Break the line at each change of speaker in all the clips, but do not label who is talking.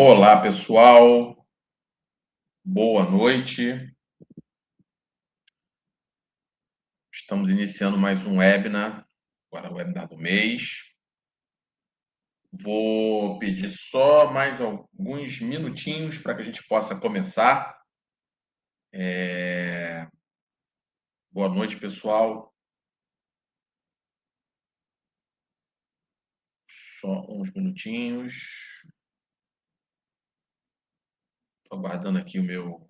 Olá, pessoal. Boa noite. Estamos iniciando mais um webinar, agora o webinar do mês. Vou pedir só mais alguns minutinhos para que a gente possa começar. Boa noite, pessoal. Só uns minutinhos. Estou aguardando aqui o meu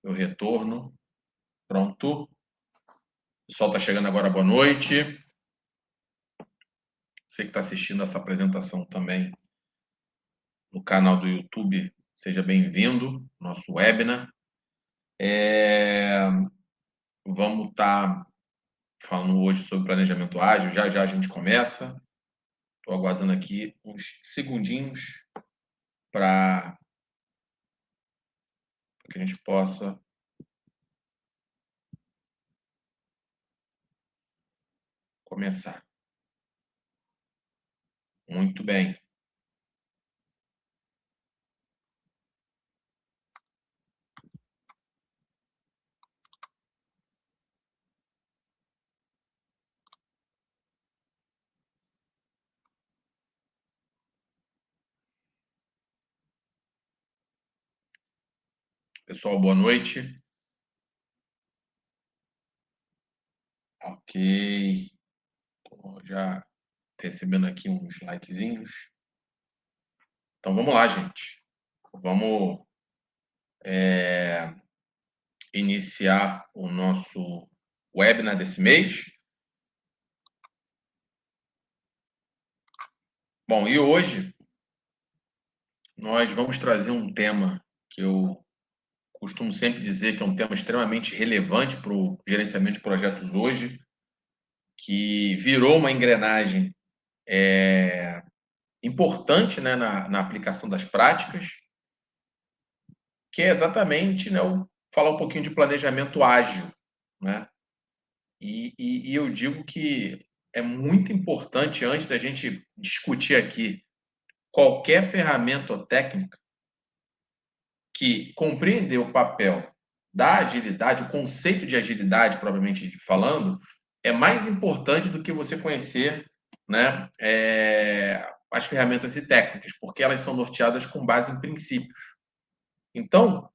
retorno. Pronto. O pessoal está chegando agora, boa noite. Você que está assistindo essa apresentação também no canal do YouTube, seja bem-vindo ao nosso webinar. Vamos estar falando hoje sobre planejamento ágil. Já já a gente começa. Estou aguardando aqui uns segundinhos para que a gente possa começar. Muito bem. Pessoal, boa noite. Ok. Estou já recebendo aqui uns likezinhos. Então vamos lá, gente. Vamos iniciar o nosso webinar desse mês. Bom, e hoje nós vamos trazer um tema que eu costumo sempre dizer que é um tema extremamente relevante para o gerenciamento de projetos hoje, que virou uma engrenagem importante, né, na aplicação das práticas, que é exatamente, né, falar um pouquinho de planejamento ágil, né? E eu digo que é muito importante, antes da gente discutir aqui qualquer ferramenta ou técnica, que compreender o papel da agilidade, o conceito de agilidade, propriamente falando, é mais importante do que você conhecer, né, as ferramentas e técnicas, porque elas são norteadas com base em princípios. Então,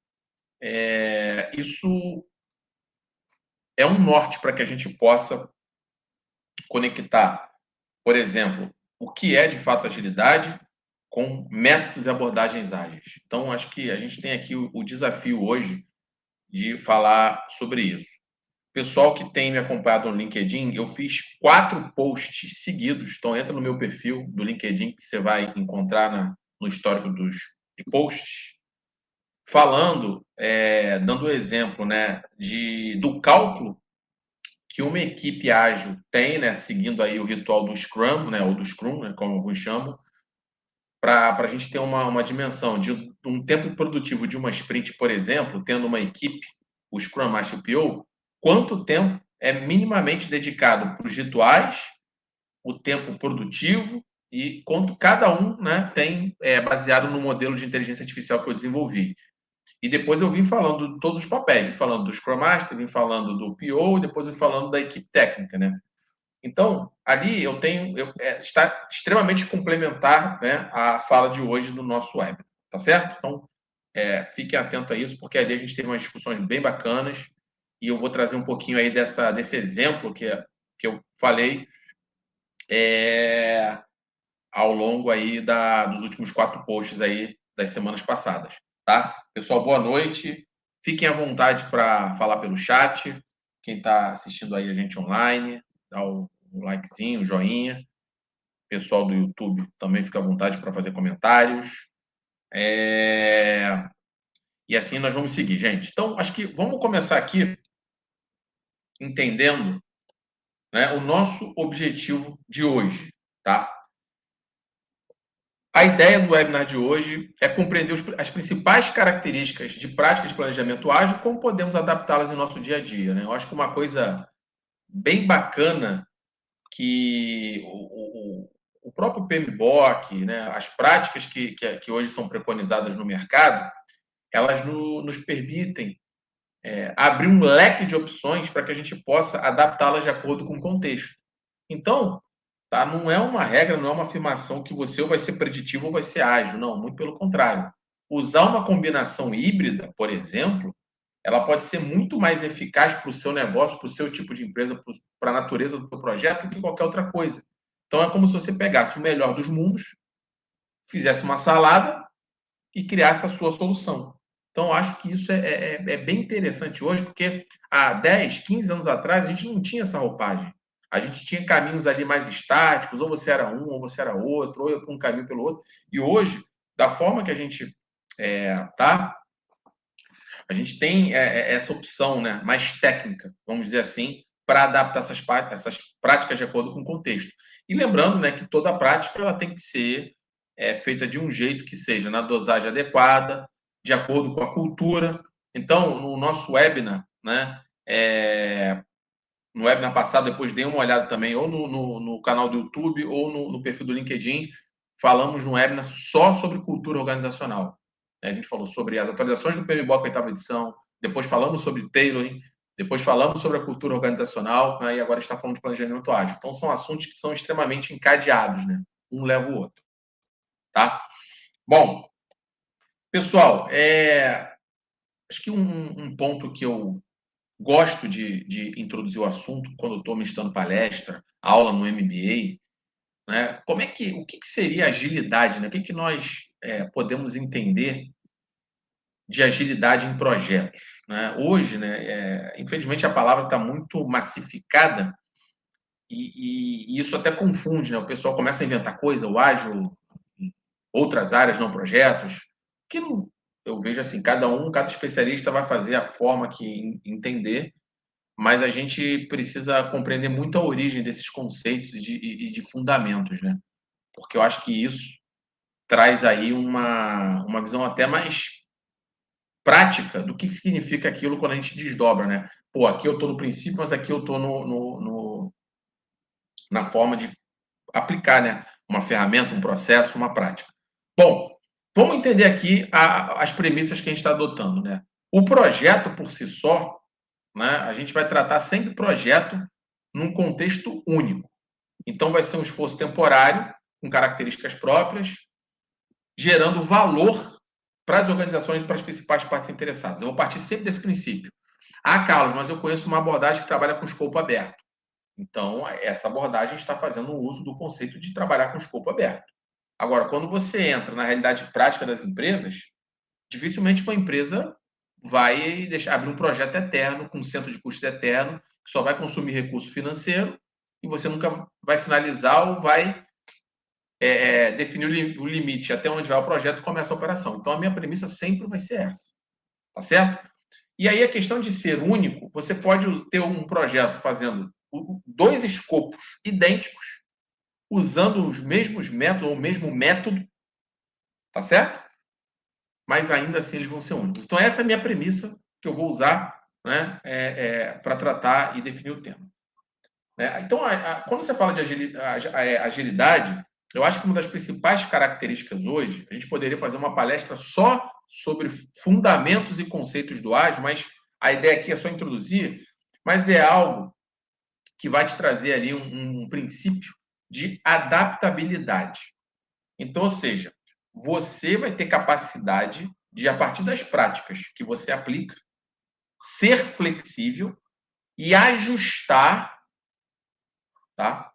isso é um norte para que a gente possa conectar, por exemplo, o que é de fato agilidade com métodos e abordagens ágeis. Então, acho que a gente tem aqui o desafio hoje de falar sobre isso. Pessoal que tem me acompanhado no LinkedIn, eu fiz 4 posts seguidos. Então, entra no meu perfil do LinkedIn, que você vai encontrar no histórico de posts, falando, dando o exemplo, né, do cálculo que uma equipe ágil tem, né, seguindo aí o ritual do Scrum, né, ou do Scrum, né, como alguns chamam, para a gente ter uma dimensão de um tempo produtivo de uma sprint, por exemplo, tendo uma equipe, o Scrum Master PO, quanto tempo é minimamente dedicado para os rituais, o tempo produtivo e quanto cada um, né, tem baseado no modelo de inteligência artificial que eu desenvolvi. E depois eu vim falando de todos os papéis, vim falando do Scrum Master, vim falando do PO, e depois vim falando da equipe técnica, né? Então, ali está extremamente complementar, né, a fala de hoje do nosso web, tá certo? Então, fiquem atentos a isso, porque ali a gente teve umas discussões bem bacanas e eu vou trazer um pouquinho aí desse exemplo que eu falei ao longo aí dos últimos 4 posts aí das semanas passadas, tá? Pessoal, boa noite. Fiquem à vontade para falar pelo chat. Quem está assistindo aí a gente online, dá o likezinho, o joinha. Pessoal do YouTube também fica à vontade para fazer comentários. E assim nós vamos seguir, gente. Então, acho que vamos começar aqui entendendo, né, o nosso objetivo de hoje, tá? A ideia do webinar de hoje é compreender as principais características de prática de planejamento ágil, como podemos adaptá-las em nosso dia a dia, né? Eu acho que uma coisa bem bacana que o próprio PMBOK, né, as práticas que hoje são preconizadas no mercado, elas nos permitem abrir um leque de opções para que a gente possa adaptá-las de acordo com o contexto. Então, tá, não é uma regra, não é uma afirmação que você ou vai ser preditivo ou vai ser ágil. Não, muito pelo contrário. Usar uma combinação híbrida, por exemplo, ela pode ser muito mais eficaz para o seu negócio, para o seu tipo de empresa, para a natureza do seu projeto, do que qualquer outra coisa. Então, é como se você pegasse o melhor dos mundos, fizesse uma salada e criasse a sua solução. Então, acho que isso é bem interessante hoje, porque há 10, 15 anos atrás, a gente não tinha essa roupagem. A gente tinha caminhos ali mais estáticos, ou você era um, ou você era outro, ou eu para um caminho pelo outro. E hoje, da forma que a gente tá, a gente tem essa opção, né, mais técnica, vamos dizer assim, para adaptar essas práticas de acordo com o contexto. E lembrando, né, que toda prática ela tem que ser feita de um jeito que seja na dosagem adequada, de acordo com a cultura. Então, no nosso webinar, né, no webinar passado, depois dei uma olhada também, ou no canal do YouTube, ou no perfil do LinkedIn, falamos no webinar só sobre cultura organizacional. A gente falou sobre as atualizações do PMBOK, oitava edição, depois falamos sobre tailoring, depois falamos sobre a cultura organizacional, né, e agora está falando de planejamento ágil. Então, são assuntos que são extremamente encadeados, né? Um leva o outro. Tá? Bom, pessoal, acho que um ponto que eu gosto de introduzir o assunto quando eu estou ministrando palestra, aula no MBA, né? O que seria agilidade, né? O que nós podemos entender de agilidade em projetos, né? Hoje, né, infelizmente a palavra está muito massificada e isso até confunde, né? O pessoal começa a inventar coisa, o ágil, outras áreas, não projetos, que não, eu vejo assim, cada especialista vai fazer a forma que entender, mas a gente precisa compreender muito a origem desses conceitos e de fundamentos, né? Porque eu acho que isso traz aí uma visão até mais prática do que significa aquilo quando a gente desdobra, né? Pô, aqui eu estou no princípio, mas aqui eu estou na forma de aplicar, né? Uma ferramenta, um processo, uma prática. Bom, vamos entender aqui as premissas que a gente está adotando, né? O projeto por si só, né? A gente vai tratar sempre projeto num contexto único. Então, vai ser um esforço temporário, com características próprias, gerando valor para as organizações e para as principais partes interessadas. Eu vou partir sempre desse princípio. Ah, Carlos, mas eu conheço uma abordagem que trabalha com escopo aberto. Então, essa abordagem está fazendo uso do conceito de trabalhar com escopo aberto. Agora, quando você entra na realidade prática das empresas, dificilmente uma empresa vai abrir um projeto eterno, com um centro de custos eterno, que só vai consumir recurso financeiro e você nunca vai finalizar ou vai definir o limite até onde vai o projeto e começa a operação. Então, a minha premissa sempre vai ser essa. Tá certo? E aí, a questão de ser único, você pode ter um projeto fazendo dois escopos idênticos, usando os mesmos métodos, ou o mesmo método, tá certo? Mas ainda assim eles vão ser únicos. Então, essa é a minha premissa que eu vou usar, né, para tratar e definir o tema. Né? Então, quando você fala de agilidade, eu acho que uma das principais características hoje, a gente poderia fazer uma palestra só sobre fundamentos e conceitos do ágil, mas a ideia aqui é só introduzir, mas é algo que vai te trazer ali um princípio de adaptabilidade. Então, ou seja, você vai ter capacidade de, a partir das práticas que você aplica, ser flexível e ajustar, tá?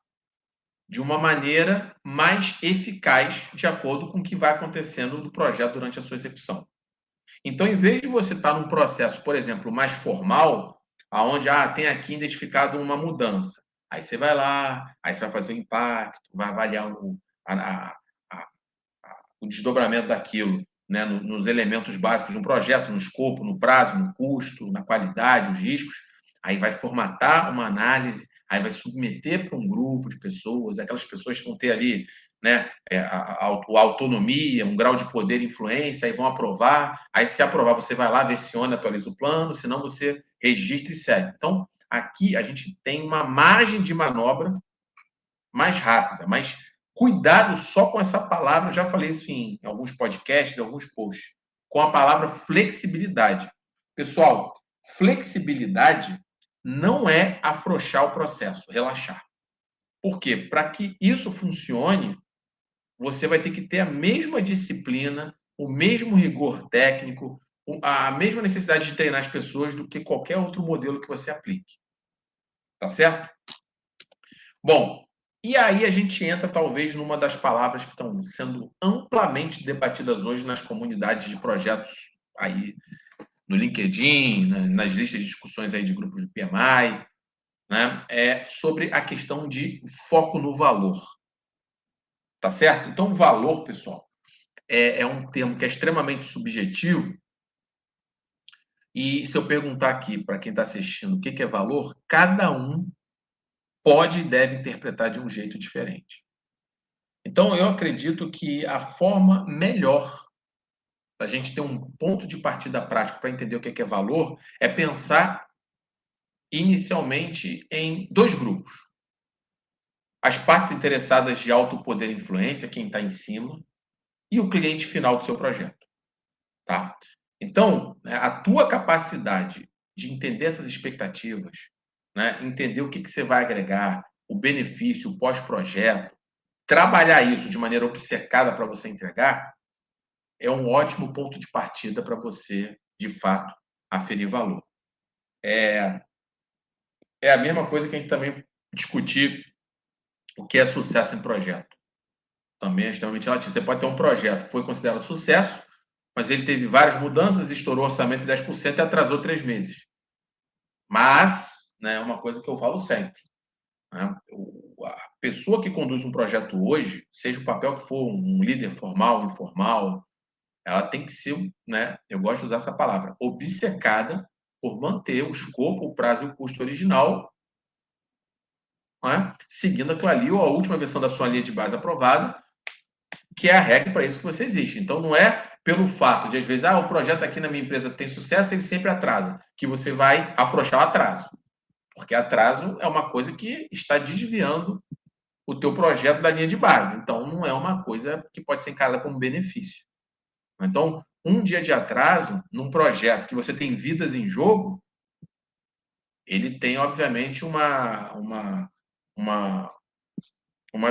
De uma maneira mais eficaz, de acordo com o que vai acontecendo no projeto durante a sua execução. Então, em vez de você estar num processo, por exemplo, mais formal, aonde tem aqui identificado uma mudança, aí você vai lá, aí você vai fazer o impacto, vai avaliar a, o desdobramento daquilo, né, nos elementos básicos de um projeto, no escopo, no prazo, no custo, na qualidade, os riscos, aí vai formatar uma análise, aí vai submeter para um grupo de pessoas, aquelas pessoas que vão ter ali, né, a autonomia, um grau de poder e influência, aí vão aprovar, aí se aprovar você vai lá, versiona, atualiza o plano, senão você registra e segue. Então, aqui a gente tem uma margem de manobra mais rápida, mais Cuidado só com essa palavra, eu já falei isso em alguns podcasts, em alguns posts, com a palavra flexibilidade. Pessoal, flexibilidade não é afrouxar o processo, relaxar. Por quê? Para que isso funcione, você vai ter que ter a mesma disciplina, o mesmo rigor técnico, a mesma necessidade de treinar as pessoas do que qualquer outro modelo que você aplique. Tá certo? Bom, e aí a gente entra talvez numa das palavras que estão sendo amplamente debatidas hoje nas comunidades de projetos aí no LinkedIn, nas listas de discussões aí de grupos de PMI, né? É sobre a questão de foco no valor. Tá certo? Então, valor, pessoal, é um termo que é extremamente subjetivo. E se eu perguntar aqui para quem está assistindo o que é valor, cada um pode e deve interpretar de um jeito diferente. Então, eu acredito que a forma melhor para a gente ter um ponto de partida prático para entender o que é valor é pensar inicialmente em dois grupos. As partes interessadas de alto poder e influência, quem está em cima, e o cliente final do seu projeto. Tá? Então, a tua capacidade de entender essas expectativas, né, entender o que você vai agregar, o benefício, o pós-projeto, trabalhar isso de maneira obcecada para você entregar, é um ótimo ponto de partida para você, de fato, aferir valor. É a mesma coisa que a gente também discutir o que é sucesso em projeto. Também é extremamente relativo. Você pode ter um projeto que foi considerado sucesso, mas ele teve várias mudanças, estourou o orçamento de 10% e atrasou 3 meses. Mas, né, é uma coisa que eu falo sempre. Né? A pessoa que conduz um projeto hoje, seja o papel que for, um líder formal, informal, ela tem que ser, né, eu gosto de usar essa palavra, obcecada por manter o escopo, o prazo e o custo original, né, seguindo aquilo ali, ou a última versão da sua linha de base aprovada, que é a regra para isso que você existe. Então, não é pelo fato de, às vezes, o projeto aqui na minha empresa tem sucesso, ele sempre atrasa, que você vai afrouxar o atraso. Porque atraso é uma coisa que está desviando o teu projeto da linha de base. Então, não é uma coisa que pode ser encarada como benefício. Então, um dia de atraso num projeto que você tem vidas em jogo, ele tem, obviamente, uma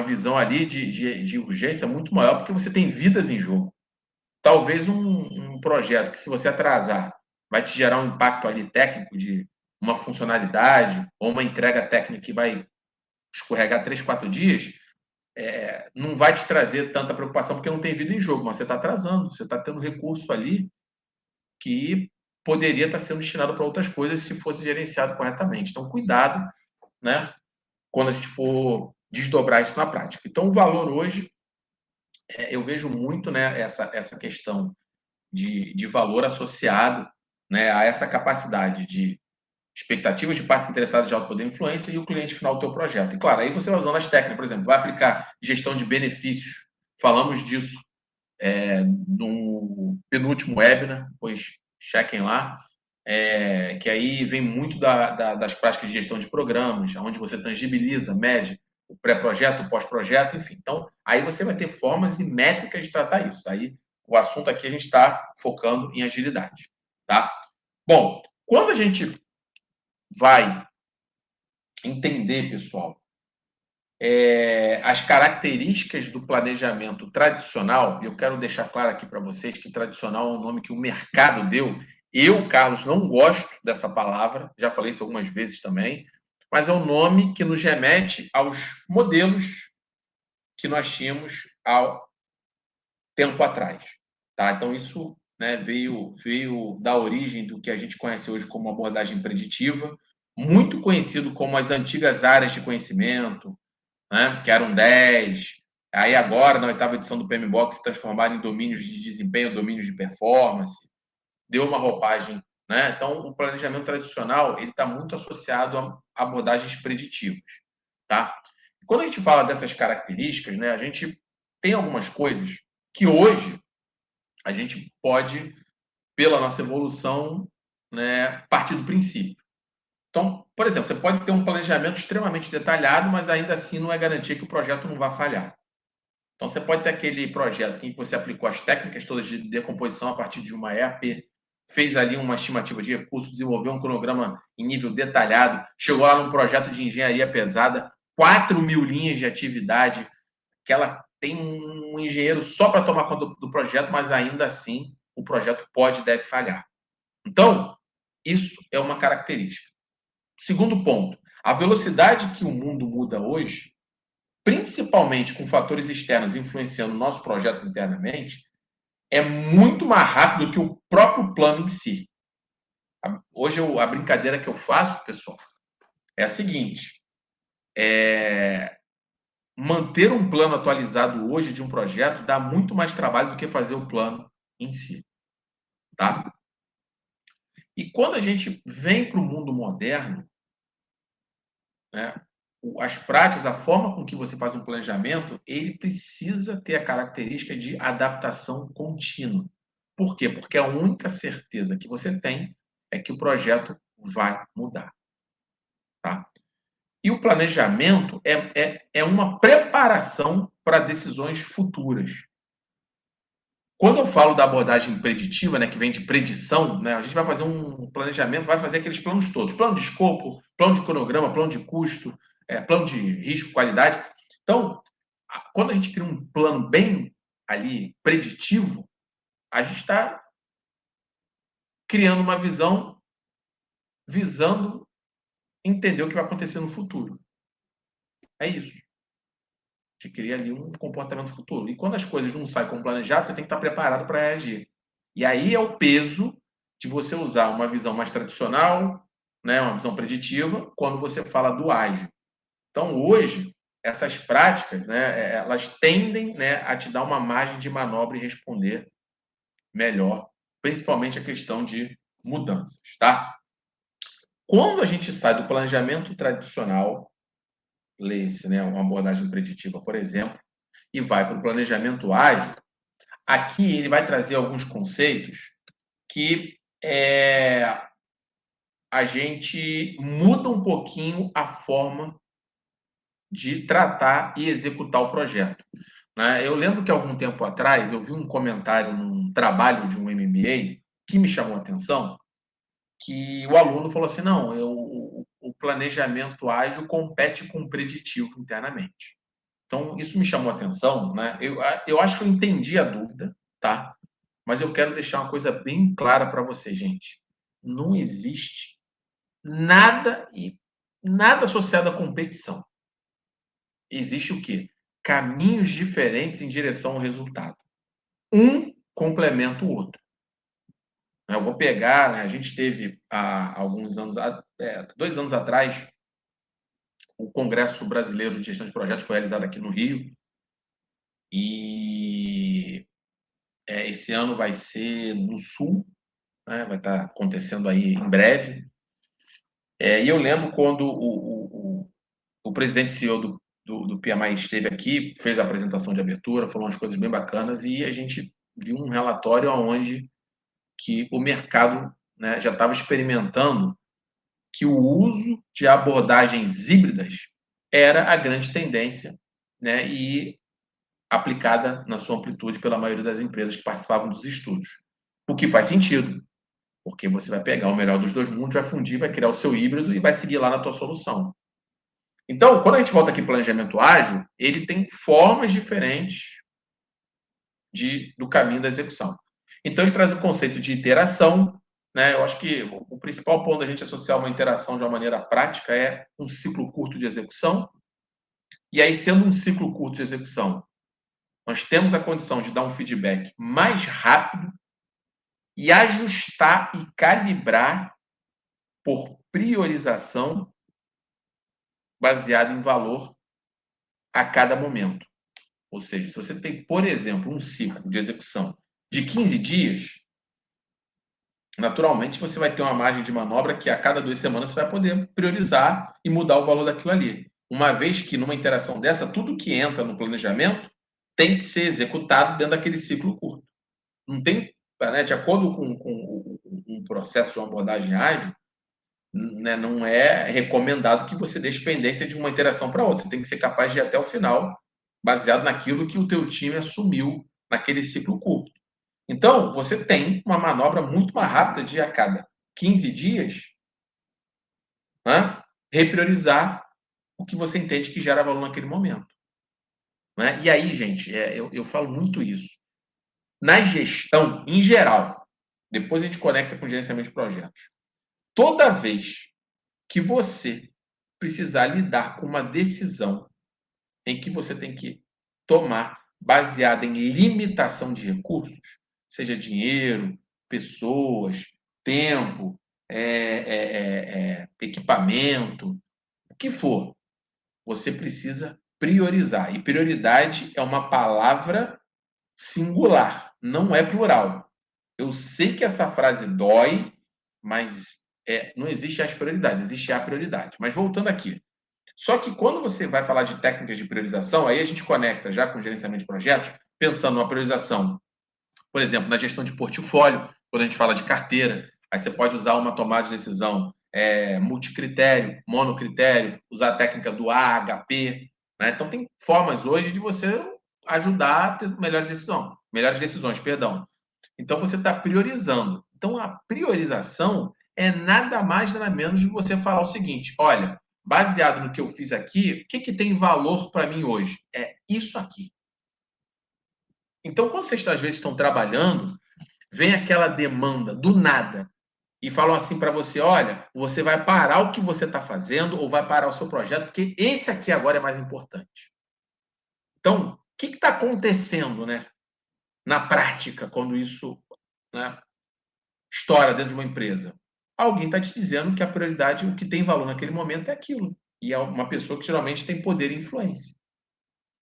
visão ali de urgência muito maior, porque você tem vidas em jogo. Talvez um projeto que, se você atrasar, vai te gerar um impacto ali técnico de uma funcionalidade ou uma entrega técnica que vai escorregar 3, 4 dias, não vai te trazer tanta preocupação, porque não tem vida em jogo, mas você está atrasando, você está tendo recurso ali que poderia estar sendo destinado para outras coisas se fosse gerenciado corretamente. Então, cuidado, né, quando a gente for desdobrar isso na prática. Então, o valor hoje, eu vejo muito, né, essa questão de valor associado, né, a essa capacidade de expectativas de partes interessadas de alto poder e influência e o cliente final do teu projeto. E, claro, aí você vai usando as técnicas, por exemplo, vai aplicar gestão de benefícios. Falamos disso no penúltimo webinar, pois chequem lá, que aí vem muito das práticas de gestão de programas, onde você tangibiliza, mede o pré-projeto, o pós-projeto, enfim. Então, aí você vai ter formas e métricas de tratar isso. Aí, o assunto aqui a gente está focando em agilidade, tá? Bom, quando a gente vai entender, pessoal, as características do planejamento tradicional, e eu quero deixar claro aqui para vocês que tradicional é um nome que o mercado deu. Eu, Carlos, não gosto dessa palavra, já falei isso algumas vezes também, mas é um nome que nos remete aos modelos que nós tínhamos há tempo atrás. Tá? Então, isso, né, veio da origem do que a gente conhece hoje como abordagem preditiva, muito conhecido como as antigas áreas de conhecimento, né, que eram 10. Aí agora, na oitava edição do PMBOK, se transformaram em domínios de desempenho, domínios de performance, deu uma roupagem. Né? Então, o planejamento tradicional ele está muito associado a abordagens preditivas. Tá? Quando a gente fala dessas características, né, a gente tem algumas coisas que hoje a gente pode, pela nossa evolução, né, partir do princípio. Então, por exemplo, você pode ter um planejamento extremamente detalhado, mas ainda assim não é garantia que o projeto não vá falhar. Então, você pode ter aquele projeto em que você aplicou as técnicas todas de decomposição a partir de uma EAP, fez ali uma estimativa de recursos, desenvolveu um cronograma em nível detalhado, chegou lá num projeto de engenharia pesada, 4.000 linhas de atividade, que ela tem um engenheiro só para tomar conta do projeto, mas ainda assim o projeto pode e deve falhar. Então, isso é uma característica. Segundo ponto, a velocidade que o mundo muda hoje, principalmente com fatores externos influenciando o nosso projeto internamente, é muito mais rápido do que o próprio plano em si. Hoje, a brincadeira que eu faço, pessoal, é a seguinte: manter um plano atualizado hoje de um projeto dá muito mais trabalho do que fazer o plano em si, tá? E quando a gente vem para o mundo moderno, né, as práticas, a forma com que você faz um planejamento, ele precisa ter a característica de adaptação contínua. Por quê? Porque a única certeza que você tem é que o projeto vai mudar, tá? E o planejamento é uma preparação para decisões futuras. Quando eu falo da abordagem preditiva, né, que vem de predição, né, a gente vai fazer um planejamento, vai fazer aqueles planos todos: plano de escopo, plano de cronograma, plano de custo, plano de risco, qualidade. Então, quando a gente cria um plano bem ali preditivo, a gente está criando uma visão visando entender o que vai acontecer no futuro. É isso. A gente cria ali um comportamento futuro. E quando as coisas não saem como planejado, você tem que estar preparado para reagir. E aí é o peso de você usar uma visão mais tradicional, né, uma visão preditiva, quando você fala do ágil. Então, hoje, essas práticas, né, elas tendem, né, a te dar uma margem de manobra e responder melhor, principalmente a questão de mudanças, tá? Quando a gente sai do planejamento tradicional, lê-se, né, uma abordagem preditiva, por exemplo, e vai para o planejamento ágil, aqui ele vai trazer alguns conceitos que a gente muda um pouquinho a forma de tratar e executar o projeto, né? Eu lembro que algum tempo atrás eu vi um comentário num trabalho de um MBA que me chamou a atenção, que o aluno falou assim: não, o planejamento ágil compete com o preditivo internamente. Então, isso me chamou a atenção, né? Eu acho que eu entendi a dúvida, tá? Mas eu quero deixar uma coisa bem clara para você, gente. Não existe nada e nada associado à competição. Existe o quê? Caminhos diferentes em direção ao resultado. Um complementa o outro. Eu vou pegar, né, a gente teve há alguns anos, 2 anos atrás, o Congresso Brasileiro de Gestão de Projetos foi realizado aqui no Rio. E esse ano vai ser no Sul, né, vai estar acontecendo aí em breve. E eu lembro quando o presidente CEO do PMI esteve aqui, fez a apresentação de abertura, falou umas coisas bem bacanas, e a gente viu um relatório onde que o mercado, né, já estava experimentando que o uso de abordagens híbridas era a grande tendência, né, e aplicada na sua amplitude pela maioria das empresas que participavam dos estudos. O que faz sentido, porque você vai pegar o melhor dos dois mundos, vai fundir, vai criar o seu híbrido e vai seguir lá na tua solução. Então, quando a gente volta aqui para o planejamento ágil, ele tem formas diferentes do caminho da execução. Então, ele traz o conceito de iteração, né? Eu acho que o principal ponto da gente associar uma interação de uma maneira prática é um ciclo curto de execução. E aí, sendo um ciclo curto de execução, nós temos a condição de dar um feedback mais rápido e ajustar e calibrar por priorização baseada em valor a cada momento. Ou seja, se você tem, por exemplo, um ciclo de execução de 15 dias, naturalmente você vai ter uma margem de manobra que a cada 2 semanas você vai poder priorizar e mudar o valor daquilo ali. Uma vez que numa interação dessa, tudo que entra no planejamento tem que ser executado dentro daquele ciclo curto. Não tem, né, de acordo com um processo de uma abordagem ágil, né, não é recomendado que você deixe pendência de uma interação para outra. Você tem que ser capaz de ir até o final baseado naquilo que o teu time assumiu naquele ciclo curto. Então, você tem uma manobra muito mais rápida de a cada 15 dias, né, repriorizar o que você entende que gera valor naquele momento. Né? E aí, gente, eu falo muito isso. Na gestão, em geral, depois a gente conecta com o gerenciamento de projetos. Toda vez que você precisar lidar com uma decisão em que você tem que tomar baseada em limitação de recursos, seja dinheiro, pessoas, tempo, equipamento, o que for, você precisa priorizar. E prioridade é uma palavra singular, não é plural. Eu sei que essa frase dói, mas não existe as prioridades, existe a prioridade. Mas voltando aqui, só que quando você vai falar de técnicas de priorização, aí a gente conecta já com o gerenciamento de projetos, pensando numa priorização, por exemplo, na gestão de portfólio, quando a gente fala de carteira, aí você pode usar uma tomada de decisão multicritério, monocritério, usar a técnica do AHP. Né? Então, tem formas hoje de você ajudar a ter melhores decisões, perdão. Então, você está priorizando. Então, a priorização é nada mais, nada menos de você falar o seguinte: olha, baseado no que eu fiz aqui, o que tem valor para mim hoje? É isso aqui. Então, quando vocês às vezes estão trabalhando, vem aquela demanda do nada e falam assim para você: olha, você vai parar o que você está fazendo ou vai parar o seu projeto, porque esse aqui agora é mais importante. Então, o que está acontecendo, né, na prática, quando isso, né, estoura dentro de uma empresa? Alguém está te dizendo que a prioridade, o que tem valor naquele momento é aquilo. E é uma pessoa que geralmente tem poder e influência.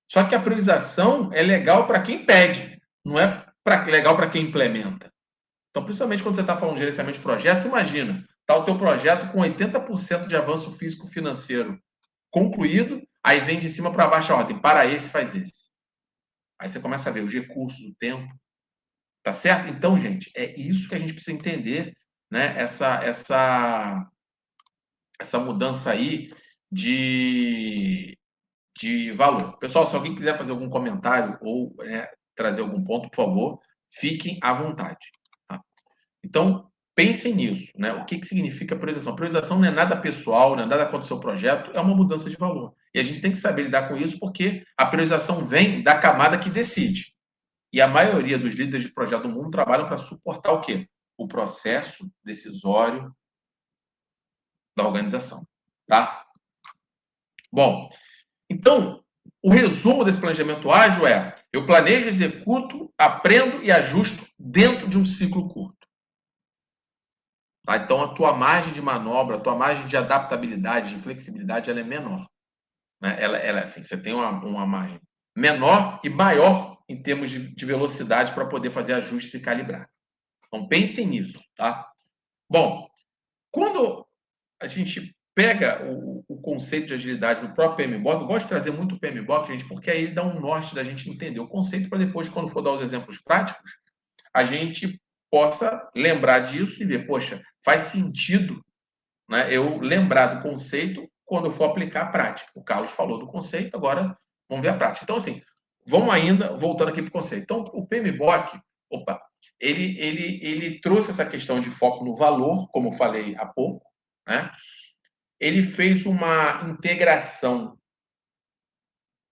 Só que a priorização é legal para quem pede, não é legal para quem implementa. Então, principalmente quando você está falando de gerenciamento de projeto, imagina, está o teu projeto com 80% de avanço físico-financeiro concluído, aí vem de cima para baixo a ordem, para esse, faz esse. Aí você começa a ver os recursos, o tempo, tá certo? Então, gente, é isso que a gente precisa entender, né? Essa mudança aí de valor. Pessoal, se alguém quiser fazer algum comentário ou trazer algum ponto, por favor, fiquem à vontade. Tá? Então, pensem nisso, né? O que significa priorização? Priorização não é nada pessoal, não é nada contra o seu projeto, é uma mudança de valor. E a gente tem que saber lidar com isso porque a priorização vem da camada que decide. E a maioria dos líderes de projeto do mundo trabalham para suportar o quê? O processo decisório da organização, tá? Bom, então, o resumo desse planejamento ágil é: eu planejo, executo, aprendo e ajusto dentro de um ciclo curto. Tá? Então, a tua margem de manobra, a tua margem de adaptabilidade, de flexibilidade, ela é menor. Né? Ela assim, você tem uma margem menor e maior em termos de velocidade para poder fazer ajustes e calibrar. Então, pensem nisso. Tá? Bom, quando a gente pega o conceito de agilidade no próprio PMBOK, eu gosto de trazer muito o PMBOK, gente, porque aí ele dá um norte da gente entender o conceito para depois, quando for dar os exemplos práticos, a gente possa lembrar disso e ver, poxa, faz sentido, né, eu lembrar do conceito quando eu for aplicar a prática. O Carlos falou do conceito, agora vamos ver a prática. Então, assim, vamos ainda, voltando aqui para o conceito. Então, o PMBOK, ele trouxe essa questão de foco no valor, como eu falei há pouco, né? Ele fez uma integração,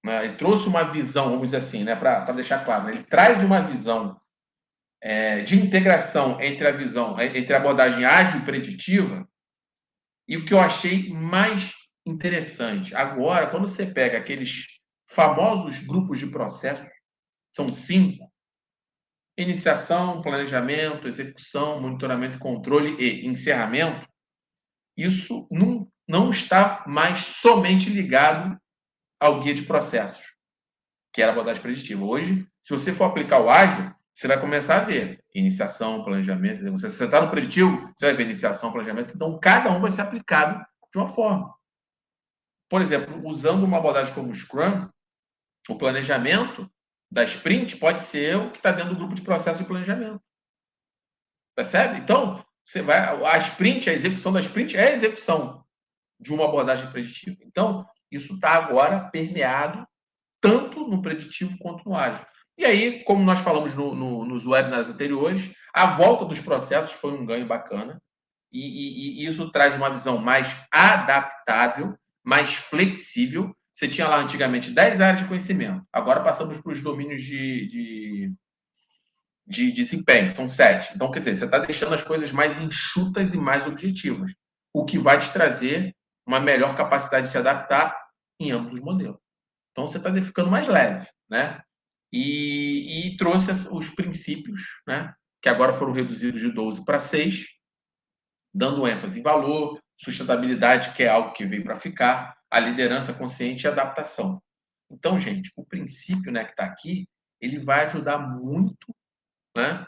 né? Ele trouxe uma visão, vamos dizer assim, né? Para deixar claro, né? Ele traz uma visão de integração entre a abordagem ágil e preditiva. E o que eu achei mais interessante, agora, quando você pega aqueles famosos grupos de processo, são 5: iniciação, planejamento, execução, monitoramento, controle e encerramento. Isso não está mais somente ligado ao guia de processos, que era a abordagem preditiva. Hoje, se você for aplicar o ágil, você vai começar a ver iniciação, planejamento, execução. Se você está no preditivo, você vai ver iniciação, planejamento. Então, cada um vai ser aplicado de uma forma. Por exemplo, usando uma abordagem como o Scrum, o planejamento da sprint pode ser o que está dentro do grupo de processo de planejamento. Percebe? Então, você vai, a sprint, a execução da sprint é a execução de uma abordagem preditiva. Então, isso está agora permeado tanto no preditivo quanto no ágil. E aí, como nós falamos nos webinars anteriores, a volta dos processos foi um ganho bacana, e isso traz uma visão mais adaptável, mais flexível. Você tinha lá antigamente 10 áreas de conhecimento, agora passamos para os domínios de desempenho, são 7. Então, quer dizer, você está deixando as coisas mais enxutas e mais objetivas, o que vai te trazer uma melhor capacidade de se adaptar em ambos os modelos. Então, você está ficando mais leve, né? E trouxe os princípios, né? Que agora foram reduzidos de 12 para 6, dando ênfase em valor, sustentabilidade, que é algo que veio para ficar, a liderança consciente e adaptação. Então, gente, o princípio, né, que está aqui, ele vai ajudar muito, né,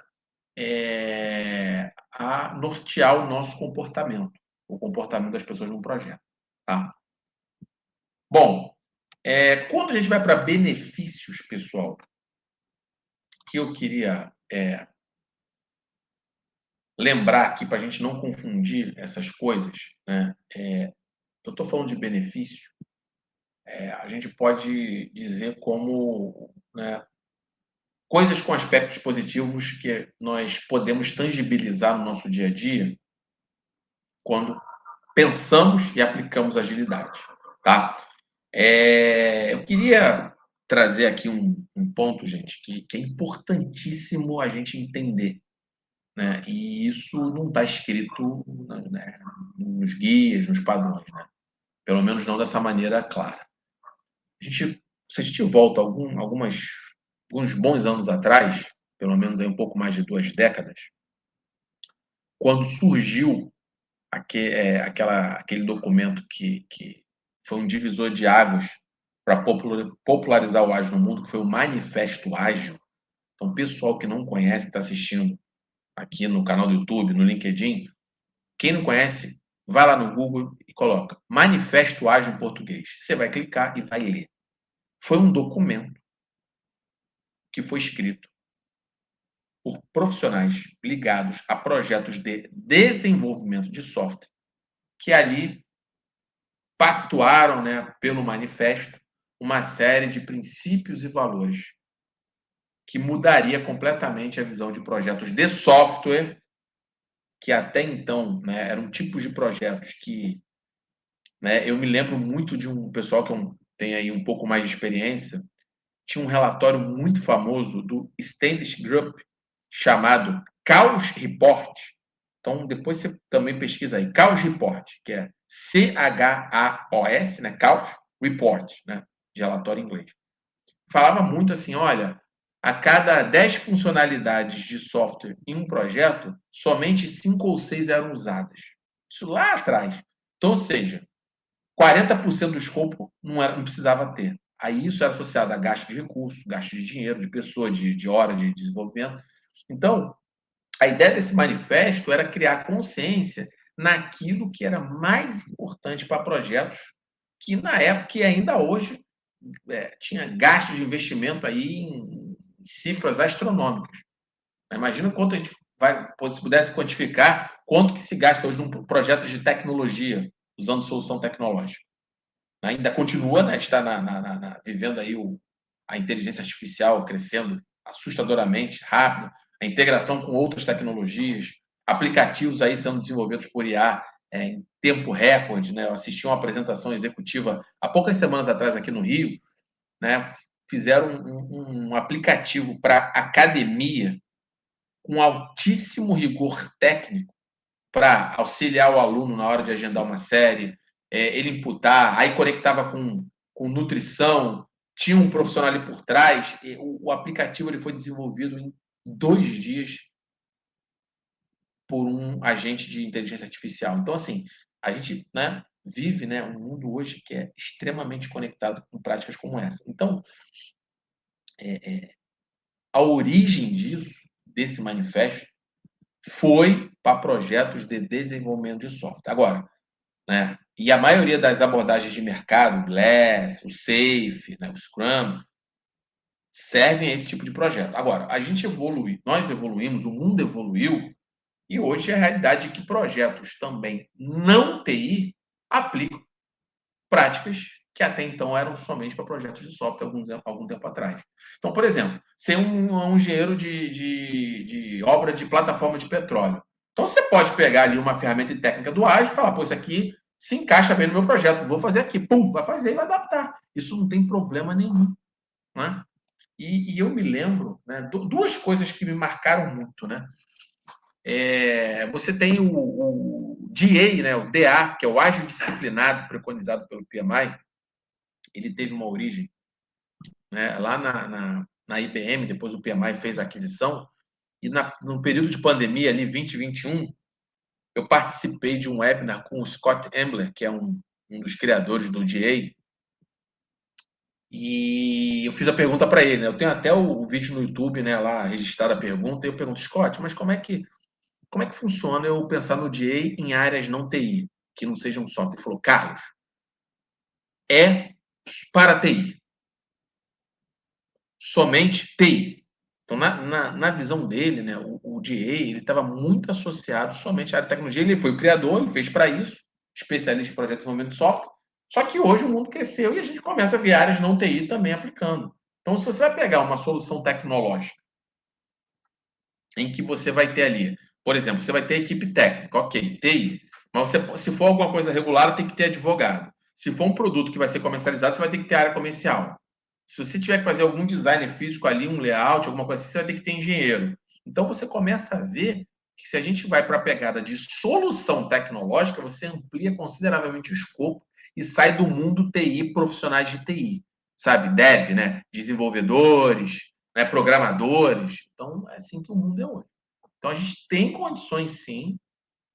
a nortear o nosso comportamento, o comportamento das pessoas num projeto. Tá? Bom, quando a gente vai para benefícios, pessoal, que eu queria lembrar aqui para a gente não confundir essas coisas, né? Eu estou falando de benefício, a gente pode dizer como, né, coisas com aspectos positivos que nós podemos tangibilizar no nosso dia a dia quando pensamos e aplicamos agilidade, tá? Eu queria trazer aqui um ponto, gente, que é importantíssimo a gente entender, né? E isso não está escrito, né, nos guias, nos padrões, né? Pelo menos não dessa maneira clara. Se a gente volta alguns bons anos atrás, pelo menos aí um pouco mais de 2 décadas, quando surgiu aquele documento que foi um divisor de águas para popularizar o ágil no mundo, que foi o Manifesto Ágil. Então, o pessoal que não conhece, está assistindo aqui no canal do YouTube, no LinkedIn, quem não conhece, vai lá no Google e coloca Manifesto Ágil em português. Você vai clicar e vai ler. Foi um documento que foi escrito por profissionais ligados a projetos de desenvolvimento de software, que ali pactuaram, né, pelo manifesto, uma série de princípios e valores que mudaria completamente a visão de projetos de software, que até então, né, eram tipos de projetos que, né, eu me lembro muito de um pessoal que tem aí um pouco mais de experiência, tinha um relatório muito famoso do Standish Group chamado Chaos Report. Então, depois você também pesquisa aí, Chaos Report, que é CHAOS, né? Chaos Report, né? De relatório em inglês. Falava muito assim, olha, a cada 10 funcionalidades de software em um projeto, somente 5 ou 6 eram usadas. Isso lá atrás. Então, ou seja, 40% do escopo não precisava ter. Aí isso era associado a gasto de recursos, gasto de dinheiro, de pessoa, de hora de desenvolvimento. Então, a ideia desse manifesto era criar consciência naquilo que era mais importante para projetos que, na época e ainda hoje, tinha gastos de investimento aí em cifras astronômicas. Imagina quanto a gente se pudesse quantificar quanto que se gasta hoje num projeto de tecnologia, usando solução tecnológica. Ainda continua, né? Está vivendo aí a inteligência artificial crescendo assustadoramente rápido, a integração com outras tecnologias, aplicativos aí sendo desenvolvidos por IA em tempo recorde, né? Eu assisti uma apresentação executiva há poucas semanas atrás aqui no Rio, né? Fizeram um aplicativo para academia com altíssimo rigor técnico para auxiliar o aluno na hora de agendar uma série, ele imputar, aí conectava com nutrição, tinha um profissional ali por trás, o aplicativo ele foi desenvolvido em 2 dias por um agente de inteligência artificial. Então, assim, a gente, né, vive, né, um mundo hoje que é extremamente conectado com práticas como essa. Então, a origem desse manifesto, foi para projetos de desenvolvimento de software. Agora, né, e a maioria das abordagens de mercado, o Glass, o Safe, né, o Scrum, servem a esse tipo de projeto. Agora, a gente evolui, nós evoluímos, o mundo evoluiu, e hoje é a realidade é que projetos também não TI aplicam práticas que até então eram somente para projetos de software algum tempo atrás. Então, por exemplo, ser um engenheiro de obra de plataforma de petróleo. Então, você pode pegar ali uma ferramenta técnica do Ágil e falar, pô, isso aqui se encaixa bem no meu projeto, vou fazer aqui, pum, vai fazer e vai adaptar. Isso não tem problema nenhum, né? E eu me lembro, né, duas coisas que me marcaram muito, né? Você tem o DA, né, o DA, que é o ágil disciplinado preconizado pelo PMI. Ele teve uma origem, né, lá na IBM, depois o PMI fez a aquisição, e no período de pandemia, ali 2021, eu participei de um webinar com o Scott Ambler, que é um dos criadores do DA, e eu fiz a pergunta para ele, né? Eu tenho até o vídeo no YouTube, né, lá registrado a pergunta, e eu pergunto, Scott, mas como é que funciona eu pensar no DA em áreas não TI, que não sejam software? Ele falou, Carlos, é para TI, somente TI. Então, na visão dele, né, o DA ele estava muito associado somente à área de tecnologia. Ele foi o criador, ele fez para isso, especialista em projetos de desenvolvimento de software. Só que hoje o mundo cresceu e a gente começa a ver áreas não TI também aplicando. Então, se você vai pegar uma solução tecnológica em que você vai ter ali, por exemplo, você vai ter equipe técnica, ok, TI, mas se for alguma coisa regular, tem que ter advogado. Se for um produto que vai ser comercializado, você vai ter que ter área comercial. Se você tiver que fazer algum design físico ali, um layout, alguma coisa assim, você vai ter que ter engenheiro. Então você começa a ver que se a gente vai para a pegada de solução tecnológica, você amplia consideravelmente o escopo e sai do mundo TI, profissionais de TI, sabe? Dev, né? Desenvolvedores, né? Programadores. Então é assim que o mundo é hoje. Então a gente tem condições sim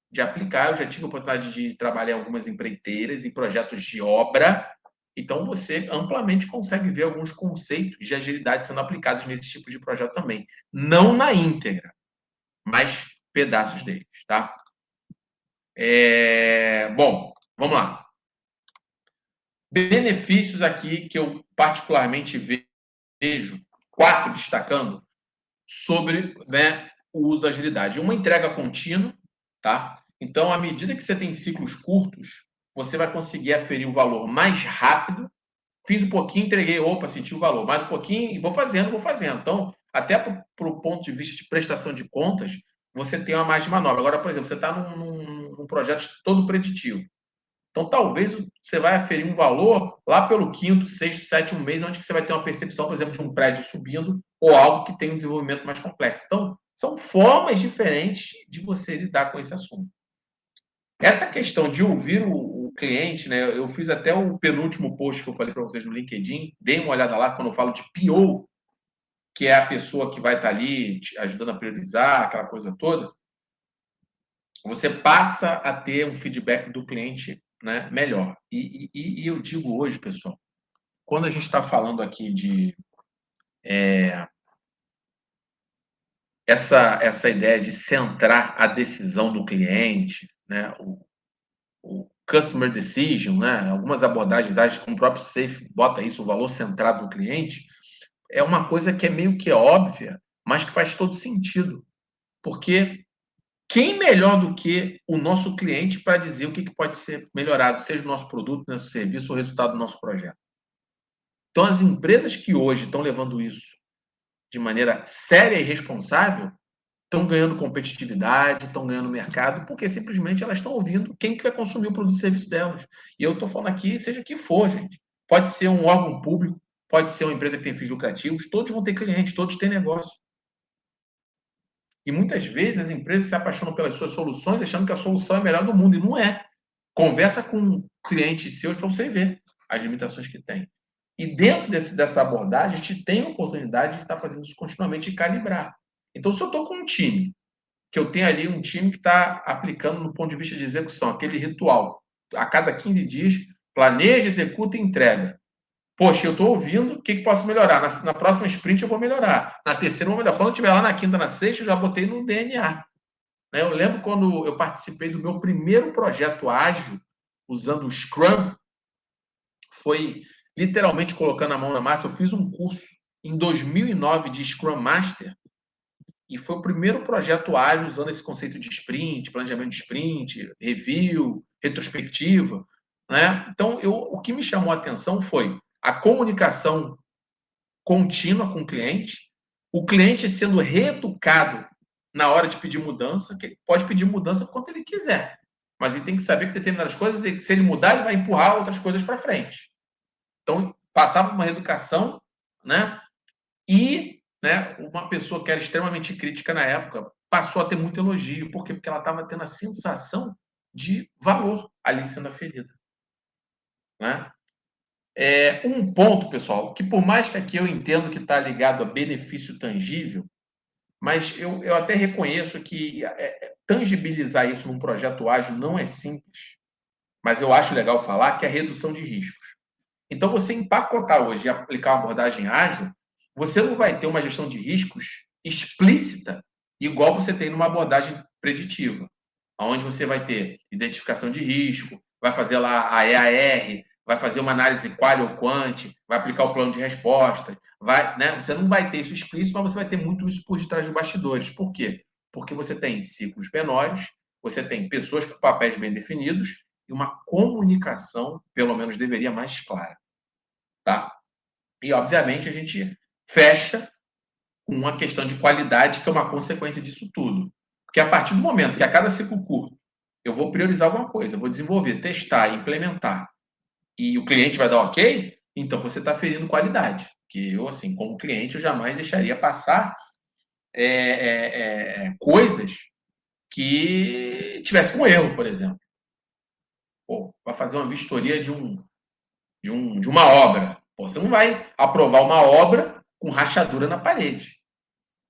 de aplicar. Eu já tive a oportunidade de trabalhar em algumas empreiteiras e projetos de obra. Então, você amplamente consegue ver alguns conceitos de agilidade sendo aplicados nesse tipo de projeto também. Não na íntegra, mas pedaços deles, tá? Bom, vamos lá. Benefícios aqui que eu particularmente vejo, 4 destacando, sobre, né, o uso da agilidade. Uma entrega contínua, tá? Então, à medida que você tem ciclos curtos, você vai conseguir aferir o valor mais rápido. Fiz um pouquinho, entreguei, opa, senti o valor, mais um pouquinho e vou fazendo, vou fazendo. Então, até para o ponto de vista de prestação de contas, você tem uma margem de manobra. Agora, por exemplo, você está num projeto todo preditivo. Então, talvez você vai aferir um valor lá pelo quinto, sexto, sétimo mês, onde você vai ter uma percepção, por exemplo, de um prédio subindo ou algo que tem um desenvolvimento mais complexo. Então, são formas diferentes de você lidar com esse assunto. Essa questão de ouvir o cliente, né? Eu fiz até o penúltimo post que eu falei para vocês no LinkedIn, deem uma olhada lá quando eu falo de PO, que é a pessoa que vai estar ali te ajudando a priorizar, aquela coisa toda. Você passa a ter um feedback do cliente, né, melhor. E eu digo hoje, pessoal, quando a gente está falando aqui de essa ideia de centrar a decisão do cliente, né, o customer decision, né, algumas abordagens ágeis, como o próprio Safe bota isso, o valor centrado no cliente, é uma coisa que é meio que óbvia, mas que faz todo sentido. Porque quem melhor do que o nosso cliente para dizer o que pode ser melhorado, seja o nosso produto, nosso serviço, o resultado do nosso projeto? Então, as empresas que hoje estão levando isso de maneira séria e responsável estão ganhando competitividade, estão ganhando mercado, porque simplesmente elas estão ouvindo quem que vai consumir o produto e serviço delas. E eu estou falando aqui, seja que for, gente. Pode ser um órgão público, pode ser uma empresa que tem fins lucrativos, todos vão ter clientes, todos têm negócio. E muitas vezes as empresas se apaixonam pelas suas soluções, achando que a solução é a melhor do mundo, e não é. Conversa com clientes seus para você ver as limitações que tem. E dentro dessa abordagem, a gente tem a oportunidade de estar fazendo isso continuamente e calibrar. Então, se eu estou com um time, que eu tenho ali um time que está aplicando no ponto de vista de execução, aquele ritual, a cada 15 dias, planeja, executa e entrega. Poxa, eu estou ouvindo, o que posso melhorar? Na próxima sprint eu vou melhorar. Na terceira eu vou melhorar. Quando eu estiver lá na quinta, na sexta, eu já botei no DNA. Né? Eu lembro quando eu participei do meu primeiro projeto ágil, usando o Scrum, foi literalmente colocando a mão na massa. Eu fiz um curso em 2009 de Scrum Master, e foi o primeiro projeto ágil usando esse conceito de sprint, planejamento de sprint, review, retrospectiva. né? Então, o que me chamou a atenção foi a comunicação contínua com o cliente sendo reeducado na hora de pedir mudança, que ele pode pedir mudança quanto ele quiser, mas ele tem que saber que determinadas coisas, se ele mudar, ele vai empurrar outras coisas para frente. Então, passava uma reeducação, né? E, né, uma pessoa que era extremamente crítica na época passou a ter muito elogio. Por quê? Porque ela estava tendo a sensação de valor ali sendo aferida, né? Um ponto, pessoal, que por mais que aqui eu entendo que está ligado a benefício tangível, mas eu até reconheço que tangibilizar isso num projeto ágil não é simples, mas eu acho legal falar que é a redução de riscos. Então, você empacotar hoje e aplicar uma abordagem ágil, você não vai ter uma gestão de riscos explícita, igual você tem numa abordagem preditiva, onde você vai ter identificação de risco, vai fazer lá a EAR, vai fazer uma análise qual ou quant, vai aplicar o plano de resposta, vai, né? Você não vai ter isso explícito, mas você vai ter muito isso por detrás dos bastidores. Por quê? Porque você tem ciclos menores, você tem pessoas com papéis bem definidos e uma comunicação, pelo menos deveria, mais clara, tá? E, obviamente, a gente fecha com uma questão de qualidade, que é uma consequência disso tudo. Porque a partir do momento que a cada ciclo curto eu vou priorizar alguma coisa, vou desenvolver, testar, implementar, e o cliente vai dar ok, então você está ferindo qualidade. Que eu, assim, como cliente, eu jamais deixaria passar coisas que tivesse com erro, por exemplo. Pô, vai fazer uma vistoria de uma obra. Pô, você não vai aprovar uma obra com rachadura na parede.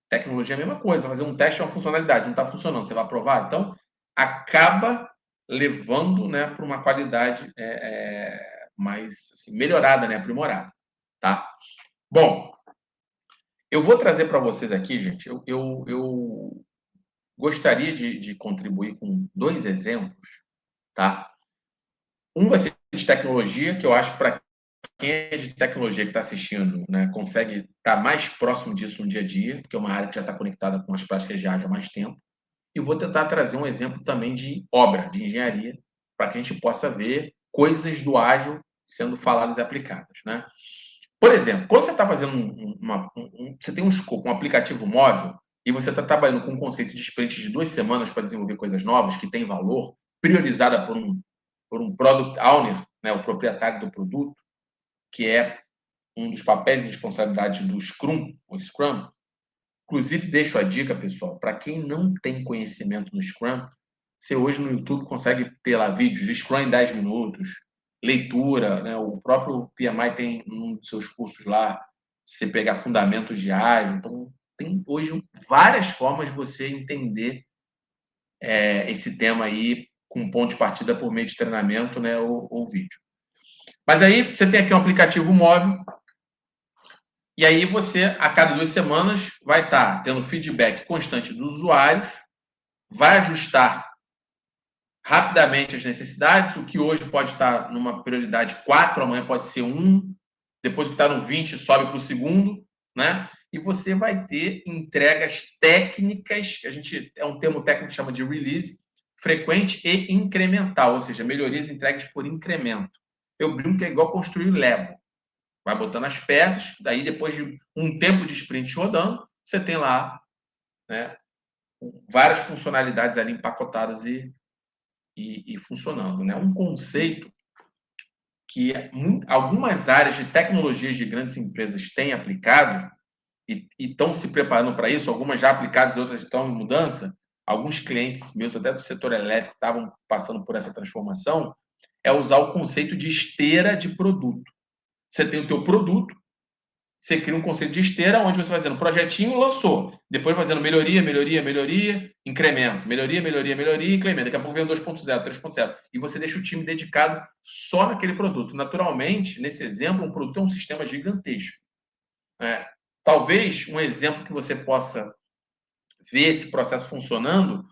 Tecnologia é a mesma coisa, vai fazer um teste de uma funcionalidade, não está funcionando, você vai aprovar? Então, acaba levando, né, para uma qualidade mais assim, melhorada, né, aprimorada. Tá? Bom, eu vou trazer para vocês aqui, gente, eu gostaria de contribuir com 2 exemplos. Tá? Um vai ser de tecnologia, que eu acho que para quem é de tecnologia que está assistindo, né, consegue estar mais próximo disso no dia a dia, porque é uma área que já está conectada com as práticas de ágil há mais tempo. E vou tentar trazer um exemplo também de obra, de engenharia, para que a gente possa ver coisas do ágil sendo faladas e aplicadas, né? Por exemplo, quando você está fazendo você tem um escopo, um aplicativo móvel, e você está trabalhando com um conceito de sprint de 2 semanas para desenvolver coisas novas que têm valor, priorizada por um product owner, né, o proprietário do produto, que é um dos papéis e responsabilidades do Scrum, ou Scrum. Inclusive, deixo a dica, pessoal, para quem não tem conhecimento no Scrum, você hoje no YouTube consegue ter lá vídeos de Scrum em 10 minutos, leitura, né? O próprio PMI tem um dos seus cursos lá, você pegar fundamentos de ágil. Então, tem hoje várias formas de você entender esse tema aí com ponto de partida por meio de treinamento, né, ou vídeo. Mas aí você tem aqui um aplicativo móvel. E aí você, a cada 2 semanas, vai estar tendo feedback constante dos usuários, vai ajustar rapidamente as necessidades, o que hoje pode estar numa prioridade 4, amanhã pode ser 1, depois que está no 20, sobe para o segundo, né? E você vai ter entregas técnicas, que a gente é um termo técnico que chama de release, frequente e incremental, ou seja, melhorias entregues por incremento. Eu brinco que é igual construir Lego. Vai botando as peças, daí depois de um tempo de sprint rodando, você tem lá, né, várias funcionalidades ali empacotadas e funcionando. Né? Um conceito que algumas áreas de tecnologias de grandes empresas têm aplicado e estão se preparando para isso, algumas já aplicadas e outras estão em mudança. Alguns clientes meus, até do setor elétrico, estavam passando por essa transformação, é usar o conceito de esteira de produto. Você tem o teu produto, você cria um conceito de esteira, onde você vai fazendo projetinho, lançou. Depois vai fazendo melhoria, melhoria, melhoria, incremento. Melhoria, melhoria, melhoria, incremento. Daqui a pouco vem o 2.0, 3.0. E você deixa o time dedicado só naquele produto. Naturalmente, nesse exemplo, um produto é um sistema gigantesco. Talvez um exemplo que você possa ver esse processo funcionando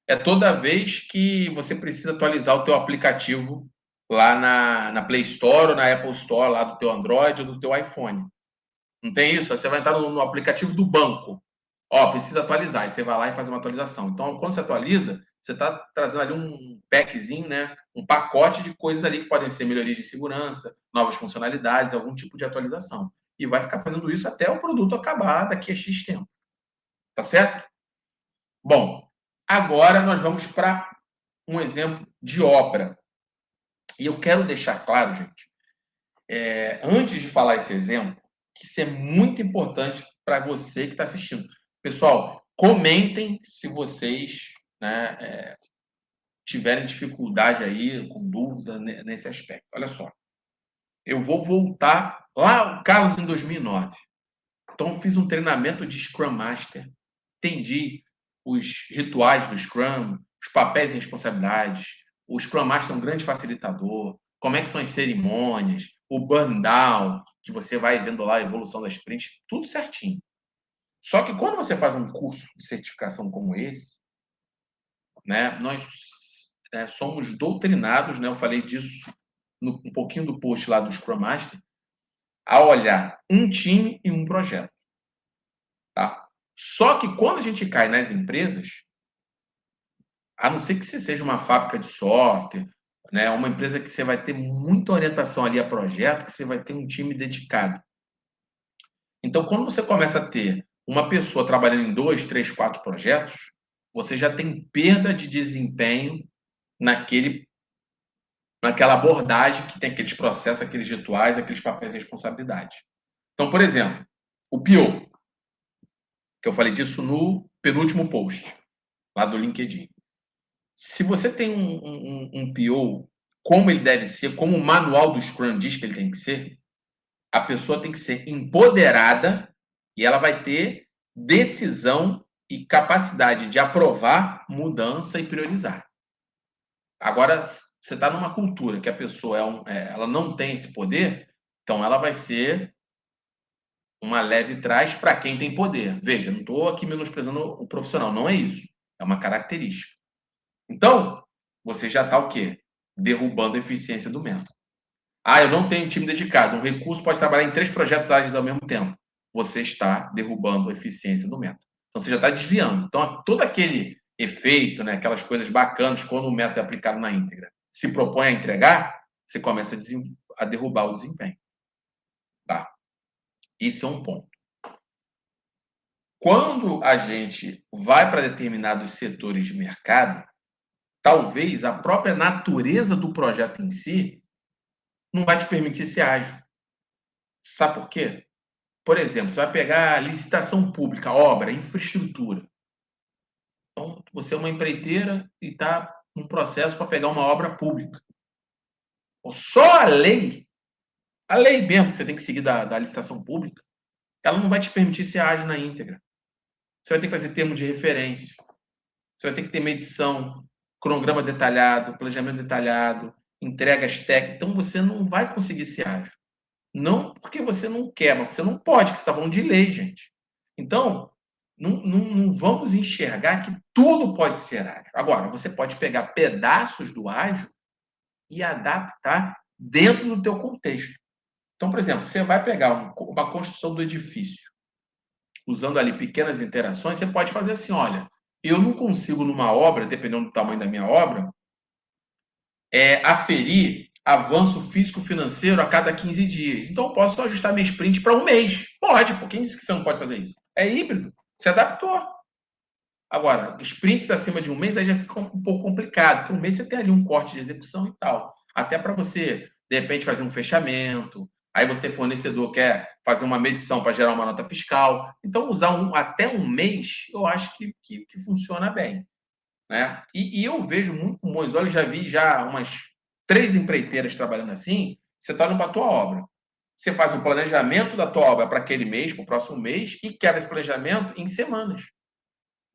é toda vez que você precisa atualizar o teu aplicativo lá na Play Store ou na Apple Store, lá do teu Android ou do teu iPhone. Não tem isso? Você vai entrar no aplicativo do banco. Ó, precisa atualizar. Aí você vai lá e faz uma atualização. Então, quando você atualiza, você está trazendo ali um packzinho, né? Um pacote de coisas ali que podem ser melhorias de segurança, novas funcionalidades, algum tipo de atualização. E vai ficar fazendo isso até o produto acabar daqui a X tempo. Tá certo? Bom, agora nós vamos para um exemplo de obra. E eu quero deixar claro, gente, antes de falar esse exemplo, que isso é muito importante para você que está assistindo. Pessoal, comentem se vocês, né, tiverem dificuldade aí, com dúvida nesse aspecto. Olha só, eu vou voltar lá, Carlos, em 2009. Então, fiz um treinamento de Scrum Master, entendi os rituais do Scrum, os papéis e responsabilidades. O Scrum Master é um grande facilitador. Como é que são as cerimônias, o burn down, que você vai vendo lá a evolução das sprints, tudo certinho. Só que quando você faz um curso de certificação como esse, né, nós somos doutrinados, né, eu falei disso um pouquinho do post lá do Scrum Master, a olhar um time e um projeto. Tá? Só que quando a gente cai nas empresas, a não ser que você seja uma fábrica de software, né, uma empresa que você vai ter muita orientação ali a projeto, que você vai ter um time dedicado. Então, quando você começa a ter uma pessoa trabalhando em 2, 3, 4 projetos, você já tem perda de desempenho naquela abordagem que tem aqueles processos, aqueles rituais, aqueles papéis e responsabilidades. Então, por exemplo, o PO, que eu falei disso no penúltimo post, lá do LinkedIn. Se você tem um PO, como ele deve ser, como o manual do Scrum diz que ele tem que ser, a pessoa tem que ser empoderada e ela vai ter decisão e capacidade de aprovar mudança e priorizar. Agora, você está numa cultura que a pessoa ela não tem esse poder, então ela vai ser uma leve trás para quem tem poder. Veja, não estou aqui menosprezando o profissional, não é isso. É uma característica. Então, você já está o quê? Derrubando a eficiência do método. Ah, eu não tenho um time dedicado. Um recurso pode trabalhar em 3 projetos ágeis ao mesmo tempo. Você está derrubando a eficiência do método. Então, você já está desviando. Então, todo aquele efeito, né, aquelas coisas bacanas, quando o método é aplicado na íntegra, se propõe a entregar, você começa a derrubar o desempenho. Tá? Esse é um ponto. Quando a gente vai para determinados setores de mercado, talvez a própria natureza do projeto em si não vai te permitir ser ágil. Sabe por quê? Por exemplo, você vai pegar licitação pública, obra, infraestrutura. Então, você é uma empreiteira e está num processo para pegar uma obra pública. Só a lei mesmo que você tem que seguir da licitação pública, ela não vai te permitir ser ágil na íntegra. Você vai ter que fazer termo de referência. Você vai ter que ter medição, cronograma detalhado, planejamento detalhado, entregas técnicas. Então, você não vai conseguir ser ágil. Não porque você não quer, mas você não pode, porque você está falando de lei, gente. Então, não vamos enxergar que tudo pode ser ágil. Agora, você pode pegar pedaços do ágil e adaptar dentro do teu contexto. Então, por exemplo, você vai pegar uma construção do edifício, usando ali pequenas interações, você pode fazer assim, olha, eu não consigo numa obra, dependendo do tamanho da minha obra, aferir avanço físico-financeiro a cada 15 dias. Então, eu posso ajustar minha sprint para um mês. Pode, pô. Quem disse que você não pode fazer isso? É híbrido. Se adaptou. Agora, sprints acima de um mês aí já fica um pouco complicado, porque um mês você tem ali um corte de execução e tal. Até para você, de repente, fazer um fechamento. Aí você, fornecedor, quer fazer uma medição para gerar uma nota fiscal. Então, usar até um mês, eu acho que funciona bem. Né? E eu vejo muito com bons olhos, já vi umas 3 empreiteiras trabalhando assim. Você está numa tua obra. Você faz o planejamento da tua obra para aquele mês, para o próximo mês, e quebra esse planejamento em semanas.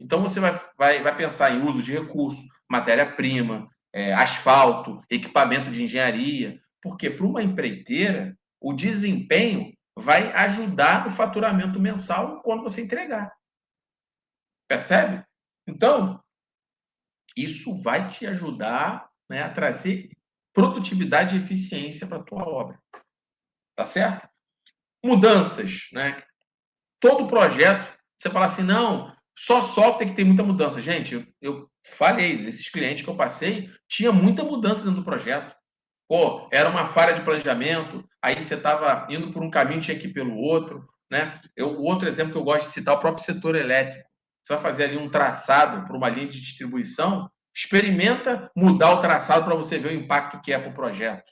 Então, você vai pensar em uso de recurso, matéria-prima, asfalto, equipamento de engenharia, porque para uma empreiteira, o desempenho vai ajudar no faturamento mensal quando você entregar. Percebe? Então, isso vai te ajudar, né, a trazer produtividade e eficiência para a tua obra. Tá certo? Mudanças, né? Todo projeto, você fala assim, não, só software que tem muita mudança. Gente, eu falei, desses clientes que eu passei, tinha muita mudança dentro do projeto. Pô, era uma falha de planejamento, aí você estava indo por um caminho, tinha que ir pelo outro, né? O outro exemplo que eu gosto de citar é o próprio setor elétrico. Você vai fazer ali um traçado para uma linha de distribuição, experimenta mudar o traçado para você ver o impacto que é para o projeto.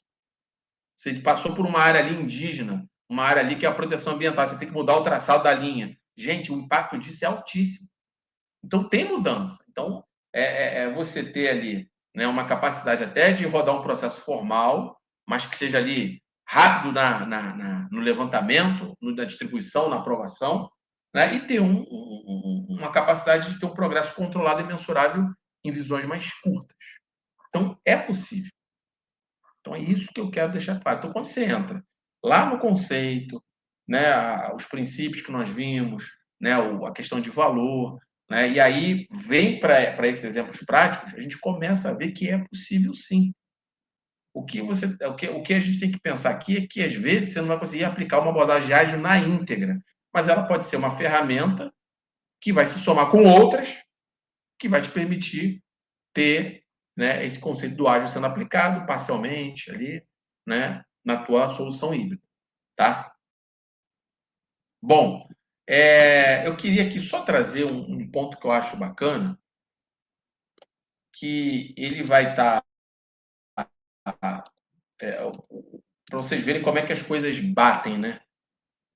Você passou por uma área ali indígena, uma área ali que é a proteção ambiental, você tem que mudar o traçado da linha. Gente, o impacto disso é altíssimo. Então, tem mudança. Então, é você ter ali, né, uma capacidade até de rodar um processo formal, mas que seja ali rápido no levantamento, na distribuição, na aprovação, né, e ter uma capacidade de ter um progresso controlado e mensurável em visões mais curtas. Então, é possível. Então, é isso que eu quero deixar claro. Então, quando você entra lá no conceito, né, os princípios que nós vimos, né, a questão de valor, né, e aí vem para esses exemplos práticos, a gente começa a ver que é possível sim. O que a gente tem que pensar aqui é que, às vezes, você não vai conseguir aplicar uma abordagem ágil na íntegra, mas ela pode ser uma ferramenta que vai se somar com outras, que vai te permitir ter, né, esse conceito do ágil sendo aplicado parcialmente ali, né, na tua solução híbrida, tá? Bom, eu queria aqui só trazer um ponto que eu acho bacana, que ele vai estar para vocês verem como é que as coisas batem, né?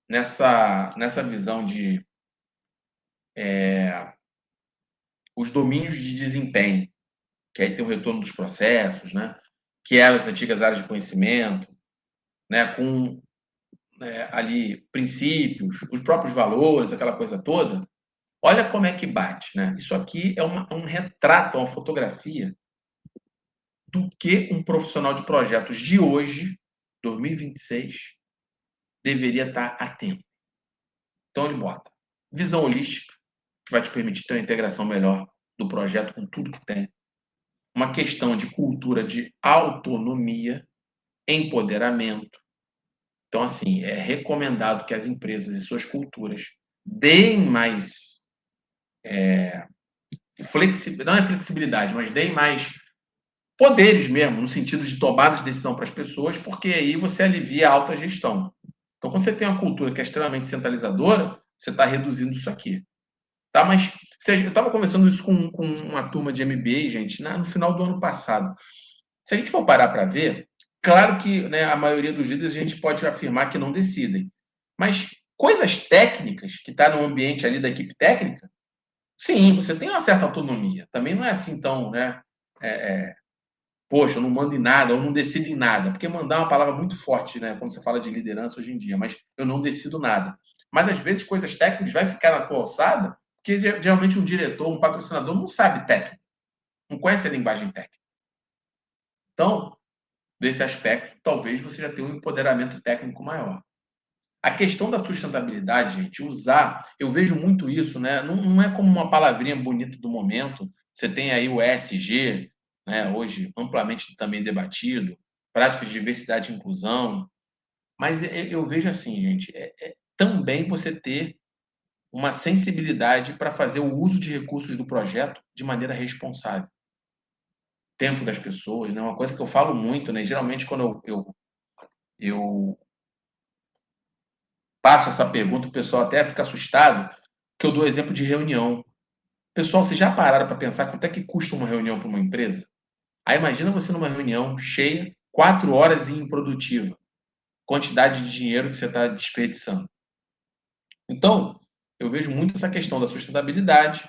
Nessa visão de os domínios de desempenho, que aí tem o retorno dos processos, né? Que eram as antigas áreas de conhecimento, né? Com ali princípios, os próprios valores, aquela coisa toda. Olha como é que bate, né? Isso aqui é um retrato, uma fotografia do que um profissional de projetos de hoje, 2026, deveria estar atento. Então ele bota visão holística, que vai te permitir ter uma integração melhor do projeto com tudo que tem. Uma questão de cultura de autonomia, empoderamento. Então, assim, é recomendado que as empresas e suas culturas deem mais flexibilidade, não é flexibilidade, mas deem mais poderes mesmo, no sentido de tomada de decisão para as pessoas, porque aí você alivia a alta gestão. Então, quando você tem uma cultura que é extremamente centralizadora, você está reduzindo isso aqui. Tá? Mas eu estava conversando isso com uma turma de MBA, gente, no final do ano passado. Se a gente for parar para ver, claro que, né, a maioria dos líderes a gente pode afirmar que não decidem. Mas coisas técnicas, que está no ambiente ali da equipe técnica, sim, você tem uma certa autonomia. Também não é assim tão, né? Poxa, eu não mando em nada, eu não decido em nada. Porque mandar é uma palavra muito forte, né? Quando você fala de liderança hoje em dia, mas eu não decido nada. Mas às vezes coisas técnicas vai ficar na tua alçada, porque geralmente um diretor, um patrocinador não sabe técnico, não conhece a linguagem técnica. Então, desse aspecto, talvez você já tenha um empoderamento técnico maior. A questão da sustentabilidade, gente, eu vejo muito isso, né? Não é como uma palavrinha bonita do momento. Você tem aí o ESG, né? Hoje amplamente também debatido, práticas de diversidade e inclusão. Mas eu vejo assim, gente, também você ter uma sensibilidade para fazer o uso de recursos do projeto de maneira responsável. Tempo das pessoas, né? Uma coisa que eu falo muito, né? Geralmente, quando eu passo essa pergunta, o pessoal até fica assustado, que eu dou exemplo de reunião. Pessoal, vocês já pararam para pensar quanto é que custa uma reunião para uma empresa? Aí imagina você numa reunião cheia, 4 horas e improdutiva. Quantidade de dinheiro que você está desperdiçando. Então, eu vejo muito essa questão da sustentabilidade,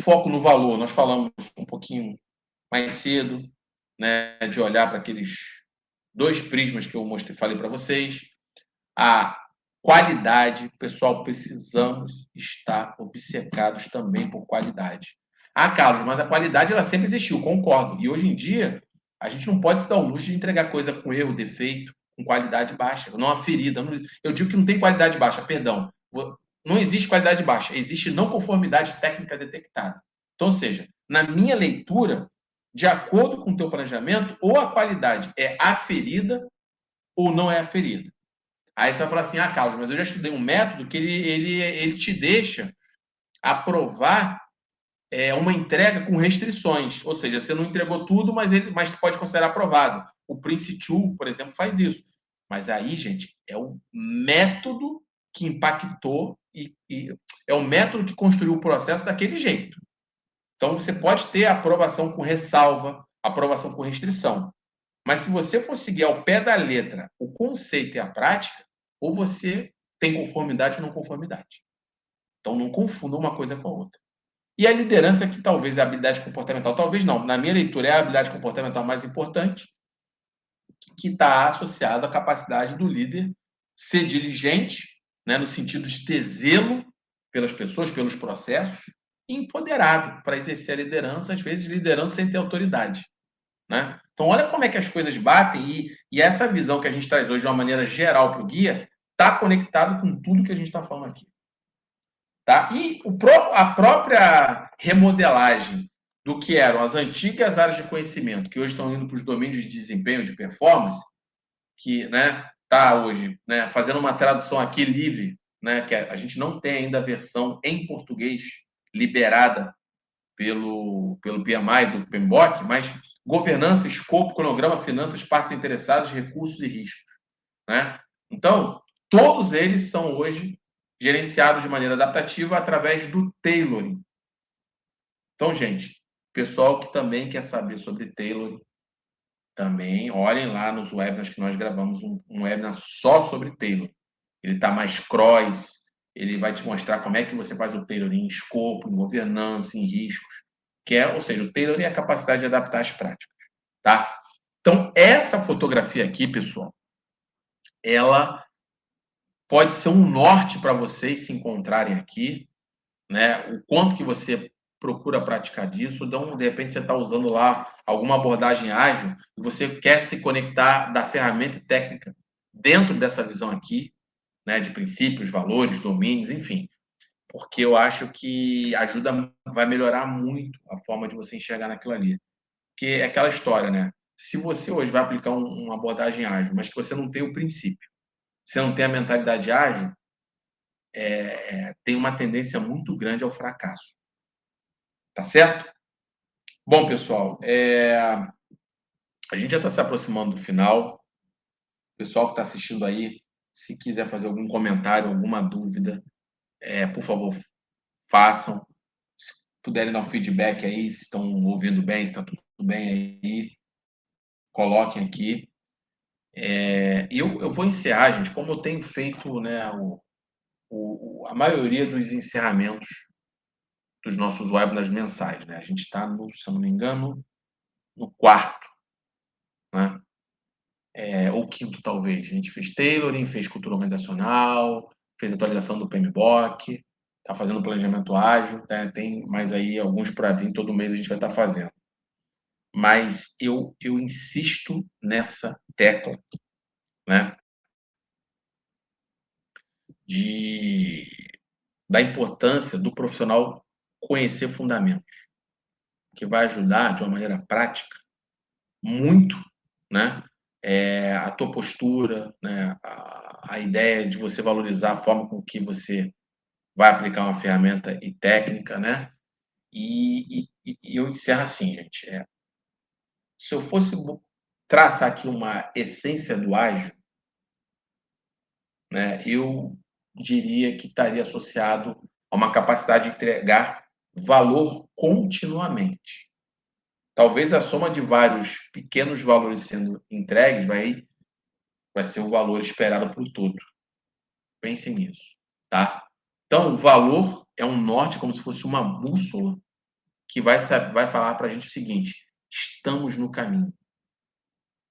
foco no valor. Nós falamos um pouquinho mais cedo, né, de olhar para aqueles dois prismas que eu mostrei, falei para vocês. A qualidade, pessoal, precisamos estar obcecados também por qualidade. Ah, Carlos, mas a qualidade ela sempre existiu, concordo. E hoje em dia, a gente não pode se dar o luxo de entregar coisa com erro, defeito, com qualidade baixa, não aferida. Eu digo que não tem qualidade baixa, perdão. Não existe qualidade baixa, existe não conformidade técnica detectada. Então, ou seja, na minha leitura, de acordo com o teu planejamento, ou a qualidade é aferida ou não é aferida. Aí você vai falar assim, Carlos, mas eu já estudei um método que ele te deixa aprovar uma entrega com restrições, ou seja, você não entregou tudo, mas pode considerar aprovado. O Prince2, por exemplo, faz isso. Mas aí, gente, é o método que impactou e é o método que construiu o processo daquele jeito. Então, você pode ter aprovação com ressalva, aprovação com restrição. Mas se você for seguir ao pé da letra o conceito e a prática, ou você tem conformidade ou não conformidade. Então, não confunda uma coisa com a outra. E a liderança, que talvez é a habilidade comportamental, talvez não, na minha leitura é a habilidade comportamental mais importante, que está associado à capacidade do líder ser diligente, né, no sentido de ter zelo pelas pessoas, pelos processos, e empoderado para exercer a liderança, às vezes liderando sem ter autoridade. Né? Então, olha como é que as coisas batem e essa visão que a gente traz hoje de uma maneira geral para o guia está conectado com tudo que a gente está falando aqui. Tá? E a própria remodelagem do que eram as antigas áreas de conhecimento, que hoje estão indo para os domínios de desempenho, de performance, que está hoje fazendo uma tradução aqui livre, que a gente não tem ainda a versão em português liberada pelo PMI, do PMBOK, mas governança, escopo, cronograma, finanças, partes interessadas, recursos e riscos. Né? Então, todos eles são hoje gerenciados de maneira adaptativa através do tailoring. Então, gente, pessoal que também quer saber sobre tailoring, também olhem lá nos webinars que nós gravamos um webinar só sobre tailoring. Ele está mais cross, ele vai te mostrar como é que você faz o tailoring em escopo, em governança, em riscos, ou seja, o tailoring é a capacidade de adaptar as práticas, tá? Então, essa fotografia aqui, pessoal, ela pode ser um norte para vocês se encontrarem aqui, né? O quanto que você procura praticar disso, então, de repente você está usando lá alguma abordagem ágil e você quer se conectar da ferramenta e técnica dentro dessa visão aqui, né? De princípios, valores, domínios, enfim, porque eu acho que vai melhorar muito a forma de você enxergar naquilo ali. Porque é aquela história, né? Se você hoje vai aplicar uma abordagem ágil, mas que você não tem o princípio, você não tem a mentalidade ágil, tem uma tendência muito grande ao fracasso. Tá certo? Bom, pessoal, a gente já está se aproximando do final. O pessoal que está assistindo aí, se quiser fazer algum comentário, alguma dúvida, por favor, façam. Se puderem dar um feedback aí, se estão ouvindo bem, se está tudo bem aí, coloquem aqui. E eu vou encerrar, gente, como eu tenho feito, né, a maioria dos encerramentos dos nossos webinars mensais, né? A gente está, se eu não me engano, no quarto, né? Ou quinto, talvez. A gente fez tailoring, fez cultura organizacional, fez atualização do PMBOK, está fazendo planejamento ágil, né? Tem mais aí alguns para vir, todo mês a gente vai estar fazendo. Mas eu insisto nessa tecla, né? Da importância do profissional conhecer fundamentos, que vai ajudar de uma maneira prática muito, né? A tua postura, né? A ideia de você valorizar a forma com que você vai aplicar uma ferramenta e técnica, né? E eu encerro assim, gente. Se eu fosse traçar aqui uma essência do ágil, né? Eu diria que estaria associado a uma capacidade de entregar valor continuamente. Talvez a soma de vários pequenos valores sendo entregues vai ser o valor esperado para o todo. Pense nisso, tá? Então, o valor é um norte, como se fosse uma bússola que vai falar para a gente o seguinte: estamos no caminho.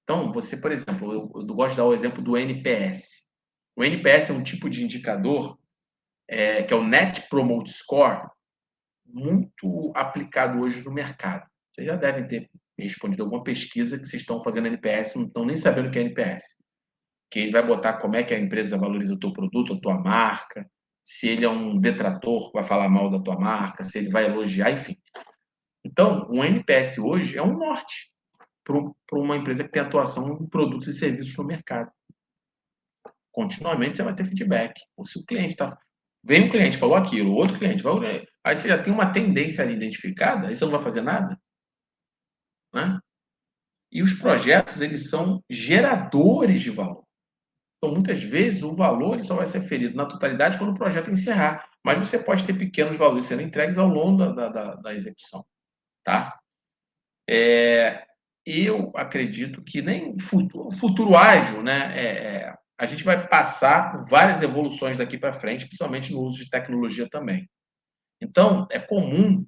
Então, você, por exemplo, eu gosto de dar o exemplo do NPS. O NPS é um tipo de indicador que é o Net Promote Score, muito aplicado hoje no mercado. Vocês já devem ter respondido alguma pesquisa que vocês estão fazendo NPS, não estão nem sabendo o que é NPS. Que ele vai botar como é que a empresa valoriza o teu produto, a tua marca, se ele é um detrator, vai falar mal da tua marca, se ele vai elogiar, enfim. Então, o NPS hoje é um norte para uma empresa que tem atuação em produtos e serviços no mercado. Continuamente você vai ter feedback. Ou se o cliente está Vem um cliente, falou aquilo, outro cliente, aí você já tem uma tendência ali identificada, aí você não vai fazer nada, né? E os projetos, eles são geradores de valor. Então, muitas vezes, o valor ele só vai ser ferido na totalidade quando o projeto encerrar. Mas você pode ter pequenos valores sendo entregues ao longo da execução, tá? Eu acredito que nem futuro ágil, né? A gente vai passar por várias evoluções daqui para frente, principalmente no uso de tecnologia também. Então, é comum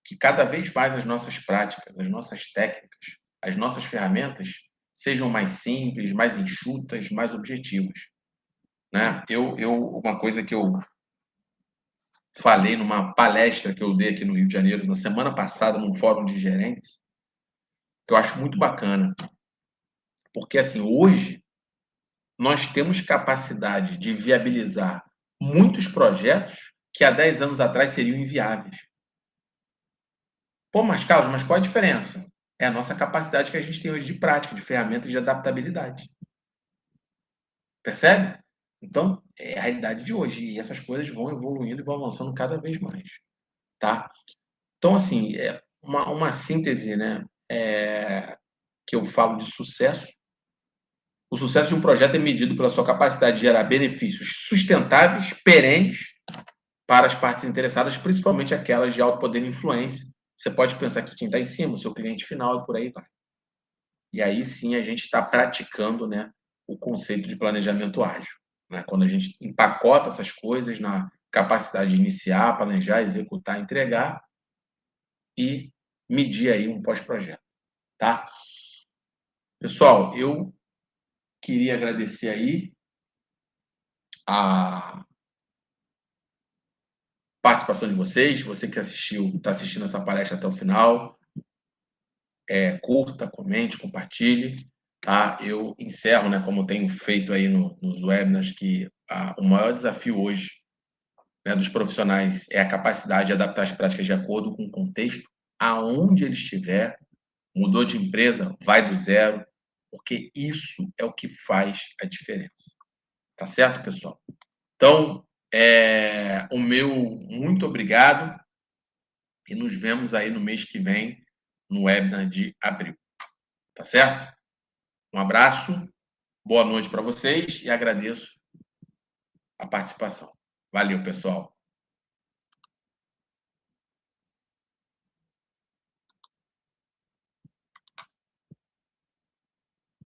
que cada vez mais as nossas práticas, as nossas técnicas, as nossas ferramentas sejam mais simples, mais enxutas, mais objetivas, né? Uma coisa que eu falei numa palestra que eu dei aqui no Rio de Janeiro na semana passada, num fórum de gerentes, que eu acho muito bacana, porque assim, hoje nós temos capacidade de viabilizar muitos projetos que há 10 anos atrás seriam inviáveis. Pô, mas Carlos, mas qual a diferença? É a nossa capacidade que a gente tem hoje de prática, de ferramentas de adaptabilidade. Percebe? Então, é a realidade de hoje. E essas coisas vão evoluindo e vão avançando cada vez mais. Tá? Então, assim, é uma síntese, né? Que eu falo de sucesso. O sucesso de um projeto é medido pela sua capacidade de gerar benefícios sustentáveis, perenes, para as partes interessadas, principalmente aquelas de alto poder e influência. Você pode pensar que quem está em cima, o seu cliente final, e por aí vai. E aí sim a gente está praticando, né, o conceito de planejamento ágil. Né? Quando a gente empacota essas coisas na capacidade de iniciar, planejar, executar, entregar e medir aí um pós-projeto. Tá? Pessoal, eu queria agradecer aí a participação de vocês, você que assistiu, está assistindo essa palestra até o final. Curta, comente, compartilhe. Tá? Eu encerro, né, como tenho feito aí nos webinars, que o maior desafio hoje, né, dos profissionais é a capacidade de adaptar as práticas de acordo com o contexto, aonde ele estiver, mudou de empresa, vai do zero, porque isso é o que faz a diferença. Tá certo, pessoal? Então, o meu muito obrigado e nos vemos aí no mês que vem no webinar de abril. Tá certo? Um abraço, boa noite para vocês e agradeço a participação. Valeu, pessoal.